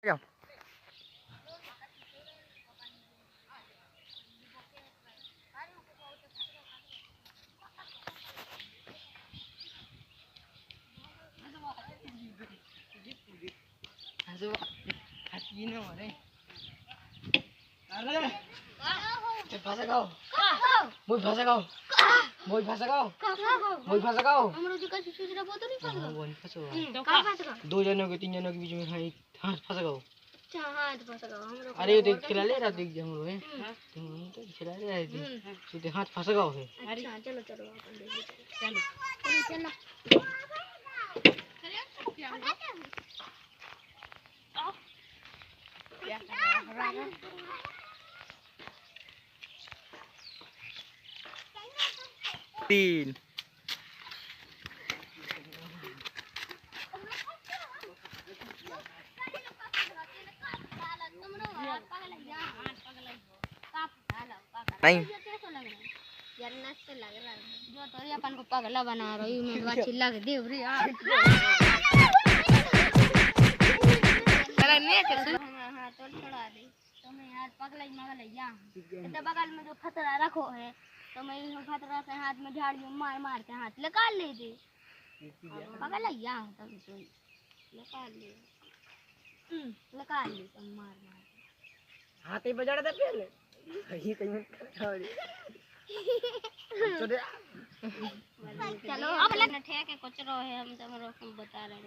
जाओ। भाषा गाओ मोई भाषा गाओ मोई भाषा गाओ मोई भाषा गाओ हमरो जो का दूसरा बोतो नहीं फंस वही फंसो का फंस गया दो जनों के तीन जनों के बीच में हाथ फंस गाओ। अच्छा हां तो फंस गया हमरो अरे देख खिला ले रहा देख हम लोग हैं तुम तो खिला ले रहे थे तो हाथ फंस गाओ है। अच्छा चलो चलो अपन चलो चलो तीन नहीं यार मस्त लग रहा है जो तो अपन को पगला बना रही मैं अच्छी लग दे रे यार चला नहीं कर हां तो छोड़ा दे तो मैं यार पगला ही मगल या इधर बगल में जो खतरा रखो है तो मैं इस खतरा से हाथ में झाड़ियों मार मार के हाथ निकाल ले दे पगला या तब तो निकाल ले तो मार मार हाथ ही बजा दे पहले ये कहीं छोड़ चलो अब लगना ठेके कचरो है हम तुम्हारे को बता रहे हैं